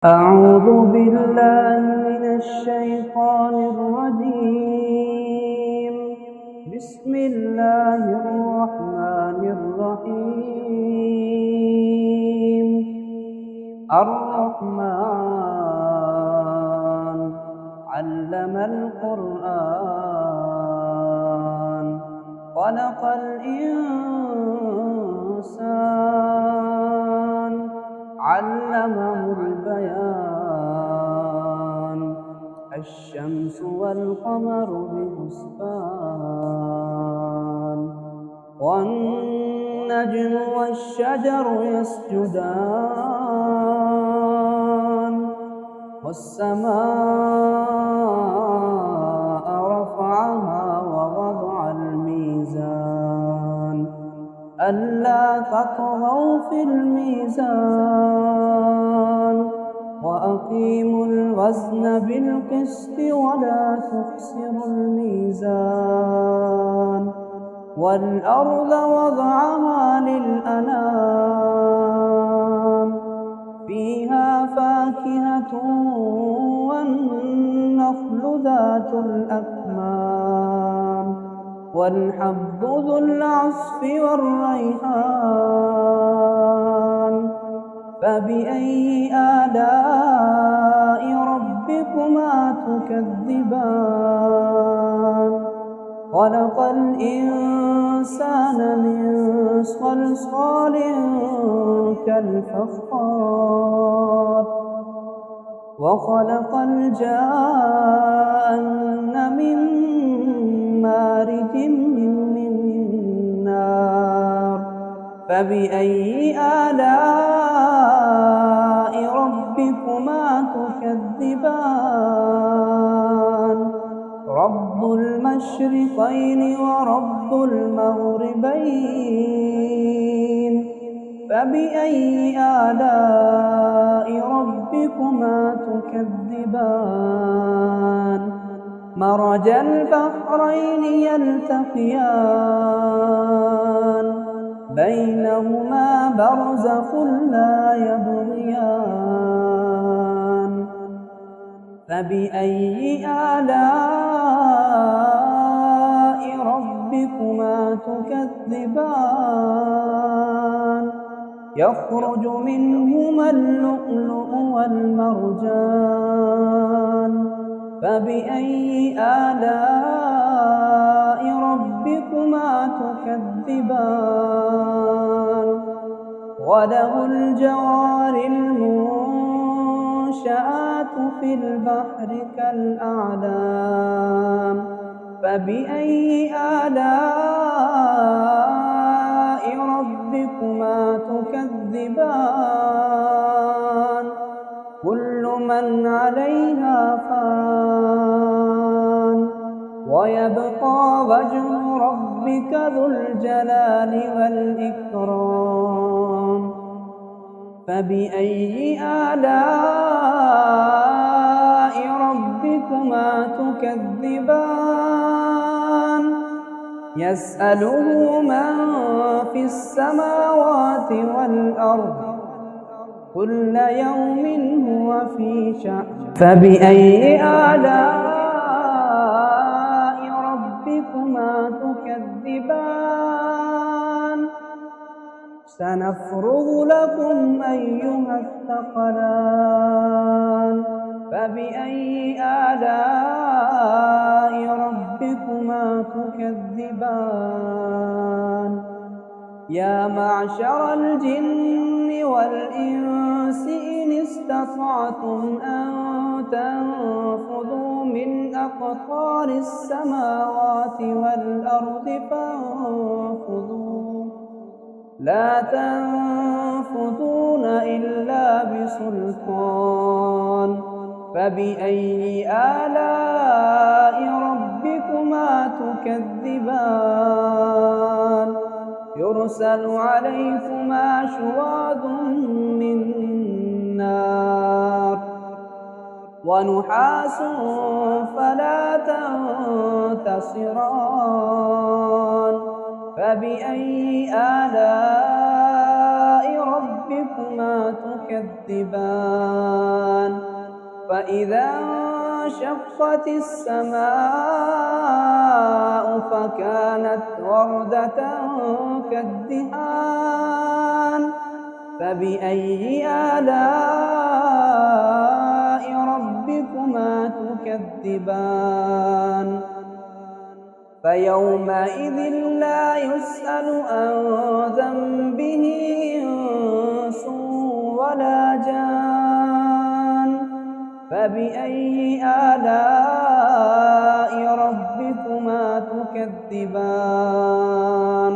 أعوذ بالله من الشيطان الرجيم. بسم الله الرحمن الرحيم. الرحمن علم القرآن خلق الإنسان علمه البيان. الشمس والقمر بحسبان والنجم والشجر يسجدان والسماء رفعها ووضع الميزان ألا تطغوا في الميزان وأقيموا الوزن بالقسط ولا تخسروا الميزان والأرض وضعها للأنام فيها فاكهة والنخل ذات الأكمام والحب ذو العصف والريحان. فبأي آلاء ربكما تكذبان خلق الإنسان من صلصال كالفخار وخلق الجان من مارج من نار. فبأي آلاء ربكما تكذبان رب المشرقين ورب المغربين. فبأي آلاء ربكما تكذبان مرج البحرين يلتقيان بينهما برزخ لا يبغيان. فبأي آلاء ربكما تكذبان يخرج منهما اللؤلؤ والمرجان. فبأي آلاء ربكما تكذبان وله الجوار المنشآت في البحر كالأعلام. فبأي آلاء ربكما تكذبان كل من عليها فان ويبقى وجه ربك ذو الجلال والإكرام. فبأي آلاء ربكما تكذبان يسأله من في السماوات والأرض كل يوم هو في شأن. فبأي آلاء ربكما تكذبان سنفرغ لكم أيها الثقلان. فبأي آلاء ربكما تكذبان يا معشر الجن والإنس إن استطعتم أن تنفذوا من أقطار السماوات والأرض فانفذوا لا تنفذون إلا بسلطان. فبأي آلاء ربكما تكذبان يرسل عليكما شواظ من نار ونحاس فلا تنتصران. فبأي آلاء ربكما ربكما تكذبان فإذا انشقت السماء فكانت وردة كالدهان فبأي آلاء ربكما تكذبان فيومئذ لا يسأل عن ذنبه إنس ولا جان فبأي آلاء ربكما تكذبان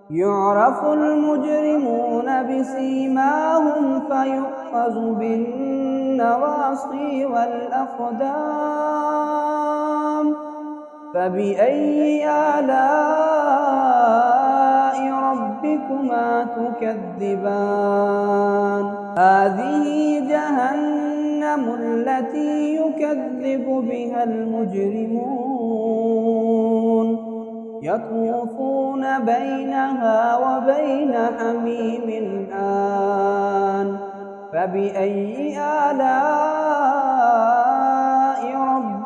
يعرف المجرمون بسيماهم فيؤخذ بالنواصي والأقدام فبأي آلاء ربكما تكذبان هذه جهنم التي يكذب بها المجرمون يطوفون بينها وبين حميم آن فبأي آلاء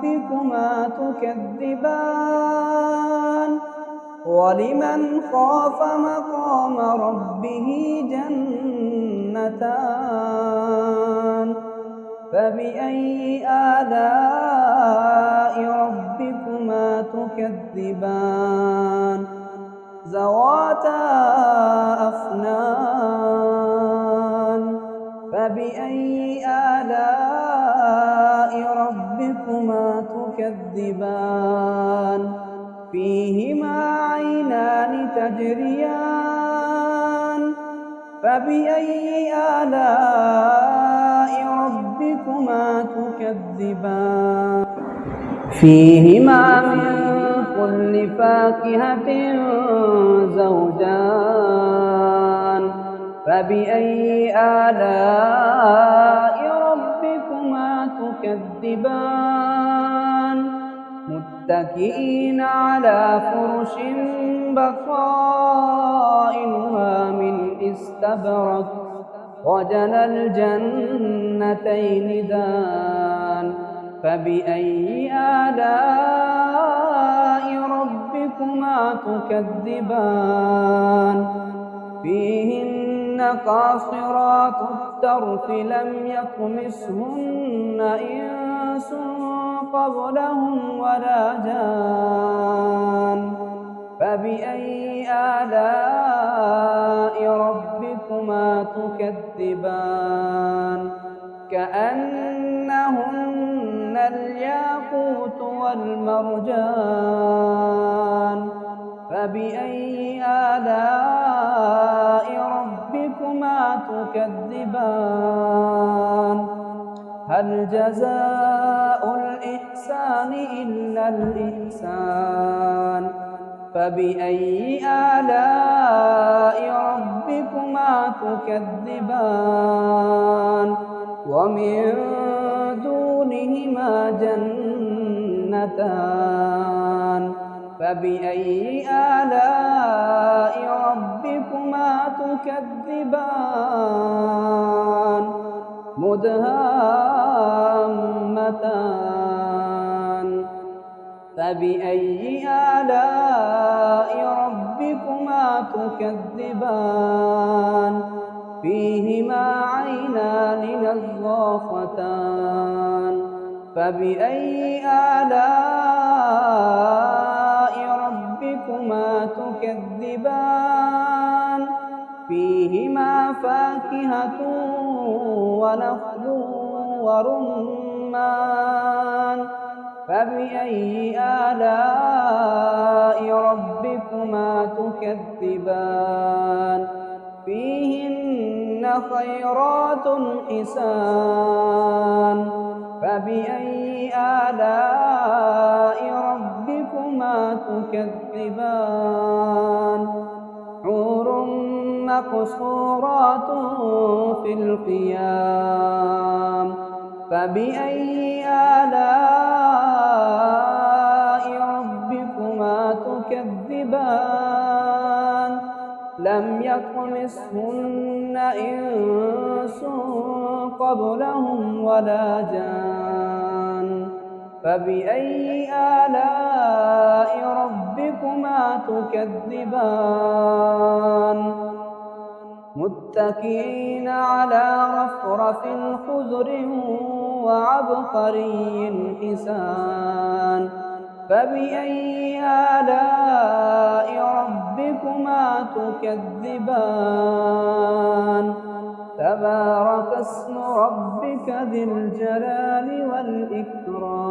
ربكما تكذبان ولمن خاف مقام ربه جنتان فبأي آلاء ربكما تكذبان ذواتا أفنان فبأي آلاء ربكما تكذبان فيهما عينان تجريان فبأي آلاء ربكما تكذبان فيهما من كل فاكهة زوجان فبأي آلاء ربكما تكذبان متكئين على فرش بطائنها من استبرق وجنى الجنتين دان فبأي آلاء ربكما تكذبان فيهن قاصرات الطرف لم يطمثهن إنس قبلهم ولا جان فبأي آلاء ربكما تكذبان كأنهن الياقوت والمرجان فبأي آلاء ربكما تكذبان هل جزاء الإحسان إلا الإحسان فبأي آلاء ربكما تكذبان ومن دونهما جنتان فبأي آلاء ربكما تكذبان مدهامتان فبأي آلاء ربكما تكذبان فيهما عينان نضاختان فبأي آلاء ربكما تكذبان فيهما فاكهة ونخل ورمان فبأي آلاء ربكما تكذبان فيهن خيرات حسان فبأي آلاء ربكما تكذبان حور مقصورات في الخيام فبأي آلاء ربكما تكذبان لم يطمثهن إنس قبلهم ولا جان فبأي آلاء ربكما تكذبان متكئين على رفرف خضر وعبقري حسان فبأي آلاء ربكما تكذبان تبارك اسم ربك ذي الجلال والإكرام.